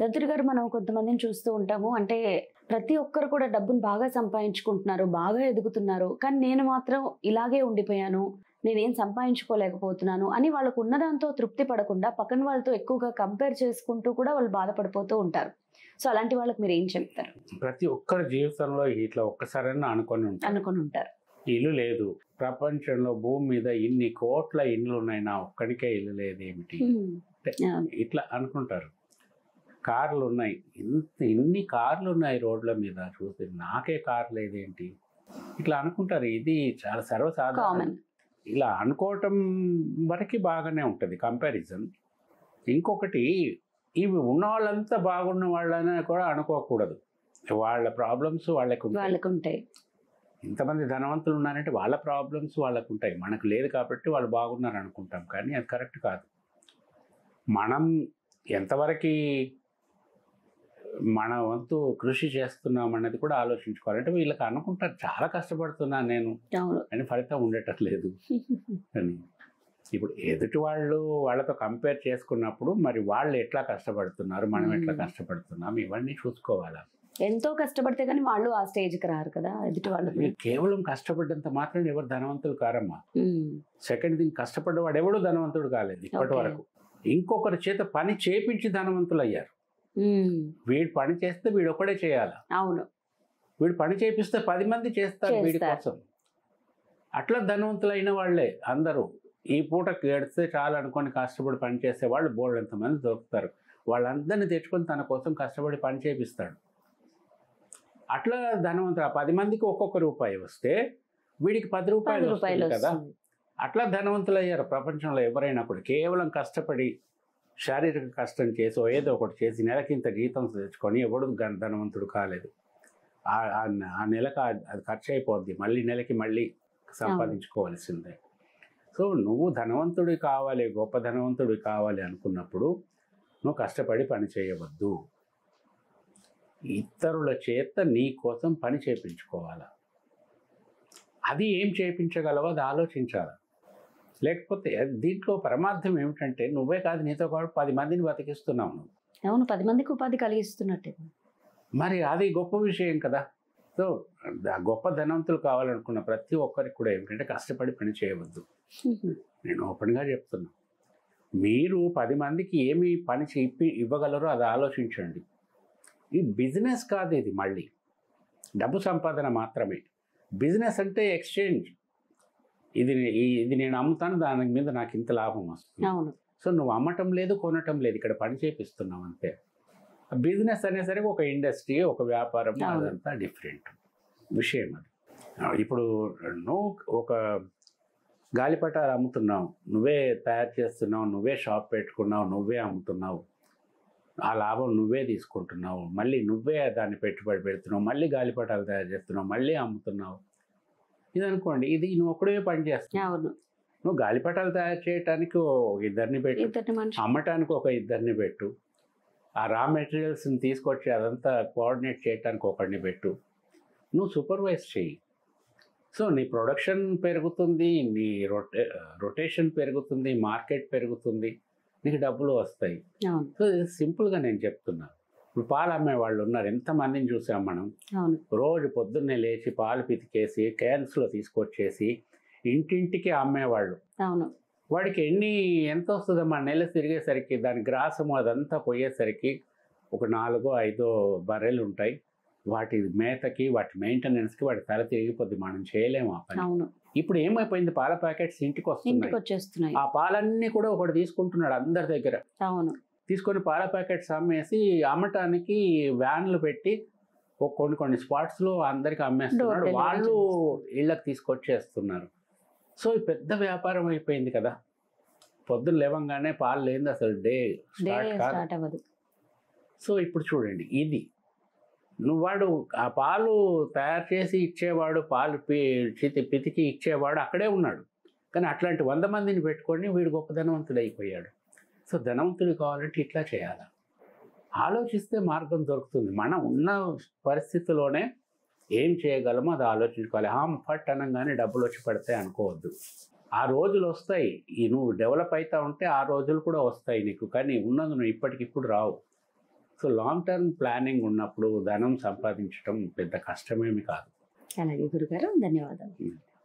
దత్తుడి గారు మనం కొంతమందిని చూస్తూ ఉంటాము. అంటే ప్రతి ఒక్కరు కూడా డబ్బును బాగా సంపాదించుకుంటున్నారు. బాగా ఎదుగుతున్నారు. కానీ నేను మాత్రం ఇలాగే ఉండిపోయాను. నేనేం సంపాదించుకోలేకపోతున్నాను అని వాళ్ళకు ఉన్నదాంతో తృప్తి పడకుండా పక్కన వాళ్ళతో ఎక్కువగా కంపేర్ చేసుకుంటూ కూడా వాళ్ళు బాధపడిపోతూ ఉంటారు. సో అలాంటి వాళ్ళకి మీరేం చెప్తారు? ప్రతి ఒక్కరి జీవితంలో ఇట్లా ఒక్కసారైనా అనుకొని ఉంటారు. ఇల్లు లేదు. ప్రపంచంలో భూమి మీద ఇన్ని కోట్ల ఇండ్లు ఉన్నాయి, నా ఒక్కడికే ఇల్లు లేదేమిటి ఇట్లా అనుకుంటారు. కార్లు ఉన్నాయి, ఇన్ని కార్లు ఉన్నాయి రోడ్ల మీద, చూస్తే నాకే కార్ లేదేంటి ఇట్లా అనుకుంటారు. ఇది చాలా సర్వసాధారణం. ఇలా అనుకోవటం వరకు బాగానే ఉంటుంది కంపారిజన్. ఇంకొకటి, ఇవి ఉన్న వాళ్ళంతా బాగున్న వాళ్ళని కూడా అనుకోకూడదు. వాళ్ళ ప్రాబ్లమ్స్ వాళ్ళకు ఉంటాయి. ఇంతమంది ధనవంతులు ఉన్నారంటే వాళ్ళ ప్రాబ్లమ్స్ వాళ్ళకు ఉంటాయి. మనకు లేదు కాబట్టి వాళ్ళు బాగున్నారు అనుకుంటాం, కానీ అది కరెక్ట్ కాదు. మనం ఎంతవరకు మన వంతు కృషి చేస్తున్నాం అన్నది కూడా ఆలోచించుకోవాలి. అంటే వీళ్ళకి అనుకుంటారు చాలా కష్టపడుతున్నాను నేను అని, ఫలితం ఉండేటట్లేదు అని. ఇప్పుడు ఎదుటి వాళ్ళతో కంపేర్ చేసుకున్నప్పుడు మరి వాళ్ళు ఎట్లా కష్టపడుతున్నారు, మనం ఎట్లా కష్టపడుతున్నాం, ఇవన్నీ చూసుకోవాలి. ఎంతో కష్టపడితే కానీ వాళ్ళు ఆ స్టేజ్కి రారు కదా ఎదుటి వాళ్ళు. కేవలం కష్టపడ్డంత మాత్రం ఎవరు ధనవంతులు కారమ్మా. సెకండ్ థింగ్, కష్టపడ్డవాడు ఎవడు ధనవంతుడు కాలేదు ఇప్పటి వరకు. ఇంకొకరి చేత పని చేపించి ధనవంతులు అయ్యారు. వీడు పని చేస్తే వీడు ఒకడే చేయాలి. అవును, వీడు పని చేపిస్తే 10 మంది చేస్తారు వీడి కోసం. అట్లా ధనవంతులు అయిన వాళ్ళే అందరూ. ఈ పూటకి ఏడిస్తే చాలు అనుకొని కష్టపడి పని చేసే వాళ్ళు బోల్డ్ ఎంతమంది దొరుకుతారు. వాళ్ళందరినీ తెచ్చుకొని తన కోసం కష్టపడి పని చేపిస్తాడు. అట్లా ధనవంతుడు. 10 మందికి ఒక్కొక్క రూపాయి వస్తే వీడికి 10 రూపాయలు వస్తుంది కదా. అట్లా ధనవంతులు అయ్యారు ప్రపంచంలో ఎవరైనా కూడా. కేవలం కష్టపడి శారీరక కష్టం చేసి ఏదో ఒకటి చేసి నెలకింత జీతం తెచ్చుకొని ఎవడు ధనవంతుడు కాలేదు. ఆ నెలకు అది ఖర్చు అయిపోద్ది, మళ్ళీ నెలకి మళ్ళీ సంపాదించుకోవాల్సిందే. సో నువ్వు ధనవంతుడి కావాలి, గొప్ప ధనవంతుడి కావాలి అనుకున్నప్పుడు నువ్వు కష్టపడి పని చేయవద్దు. ఇతరుల చేత నీ కోసం పని చేయించుకోవాలి. అది ఏం చేయించగలవో అది ఆలోచించాలి. లేకపోతే దీంట్లో పరమార్థం ఏమిటంటే నువ్వే కాదు, నీతో పాటు 10 మందిని బతికిస్తున్నావు నువ్వు. అవును, 10 మందికి ఉపాధి కలిగిస్తున్నట్టే. మరి అది గొప్ప విషయం కదా. సో గొప్ప ధనవంతులు కావాలనుకున్న ప్రతి ఒక్కరికి కూడా ఏమిటంటే కష్టపడి పని చేయవద్దు. నేను ఓపెన్గా చెప్తున్నా. మీరు 10 మందికి ఏమి పని ఇవ్వగలరో అది ఆలోచించండి. ఈ బిజినెస్ కాదు ఇది, మళ్ళీ డబ్బు సంపాదన మాత్రమే. బిజినెస్ అంటే ఎక్స్చేంజ్. ఇది నేను అమ్ముతాను, దాని మీద నాకు ఇంత లాభం వస్తుంది. సో నువ్వు అమ్మటం లేదు, కొనటం లేదు, ఇక్కడ పని చేపిస్తున్నావు అంతే. బిజినెస్ అనేసరికి ఒక ఇండస్ట్రీ, ఒక వ్యాపారం, అదంతా డిఫరెంట్ విషయం అది. ఇప్పుడు నువ్వు ఒక గాలిపటాలు అమ్ముతున్నావు, నువ్వే తయారు చేస్తున్నావు, నువ్వే షాప్ పెట్టుకున్నావు, నువ్వే అమ్ముతున్నావు, ఆ లాభం నువ్వే తీసుకుంటున్నావు, మళ్ళీ నువ్వే దాన్ని పెట్టుబడి పెడుతున్నావు, మళ్ళీ గాలిపటాలు తయారు చేస్తున్నావు, మళ్ళీ అమ్ముతున్నావు. ఇది అనుకోండి, ఇది నువ్వు ఒక్కడే పని చేస్తున్నావు. నువ్వు గాలిపటాలు తయారు చేయడానికి ఇద్దరిని పెట్టు, అమ్మటానికి ఒక ఇద్దరిని పెట్టు, ఆ రా మెటీరియల్స్ని తీసుకొచ్చి అదంతా కోఆర్డినేట్ చేయడానికి ఒకరిని పెట్టు, నువ్వు సూపర్వైజ్ చేయి. సో నీ ప్రొడక్షన్ పెరుగుతుంది, నీ రొటేషన్ పెరుగుతుంది, మార్కెట్ పెరుగుతుంది, నీకు డబ్బులు వస్తాయి. సో సింపుల్గా నేను చెప్తున్నా. ఇప్పుడు పాలు అమ్మే వాళ్ళు ఉన్నారు, ఎంతమందిని చూసాం మనం. రోజు పొద్దున్నే లేచి పాలు పితికేసి క్యాన్స్లో తీసుకొచ్చేసి ఇంటింటికి అమ్మేవాళ్ళు. వాడికి ఎంత వస్తుందమ్మా నెల తిరిగేసరికి, దాని గ్రాసము అదంతా పోయేసరికి ఒక 4-5 బర్రెలు ఉంటాయి. వాటి మేతకి, వాటి మెయింటెనెన్స్కి వాటి తల తిరిగిపోద్ది, మనం చేయలేము ఆ పని. ఇప్పుడు ఏమైపోయింది, పాల ప్యాకెట్స్ ఇంటికి వస్తున్నాయి. ఆ పాలన్నీ కూడా ఒకటి తీసుకుంటున్నాడు అందరి దగ్గర. తీసుకొని పాల ప్యాకెట్స్ అమ్మేసి అమ్మటానికి వ్యాన్లు పెట్టి కొన్ని స్పాట్స్లో అందరికి అమ్మేస్తున్నాడు. వాళ్ళు ఇళ్ళకి తీసుకొచ్చేస్తున్నారు. సో ఈ పెద్ద వ్యాపారం అయిపోయింది కదా. పొద్దున్న లేవంగానే పాలు లేనిది అసలు డే స్టార్ట్ అవ్వదు. సో ఇప్పుడు చూడండి, ఇది వాడు ఆ పాలు తయారు చేసి ఇచ్చేవాడు, పాలు పితికి ఇచ్చేవాడు అక్కడే ఉన్నాడు. కానీ అట్లాంటి 100 మందిని పెట్టుకొని వీడు గొప్ప ధనవంతుడు అయిపోయాడు. సో ధనవంతుడు కావాలంటే ఇట్లా చేయాలి. ఆలోచిస్తే మార్గం దొరుకుతుంది. మనం ఉన్న పరిస్థితిలోనే ఏం చేయగలమో అది ఆలోచించుకోవాలి. ఫట్ అనగానే డబ్బులు వచ్చి పడతాయి అనుకోవద్దు. ఆ రోజులు వస్తాయి, నువ్వు డెవలప్ అవుతా ఉంటే ఆ రోజులు కూడా వస్తాయి నీకు. కానీ ఉన్నది నువ్వు ఇప్పటికిప్పుడు రావు. సో లాంగ్ టర్మ్ ప్లానింగ్ ఉన్నప్పుడు ధనం సంపాదించడం పెద్ద కష్టమేమి కాదు. అలాగే గురుగారు, ధన్యవాదాలు.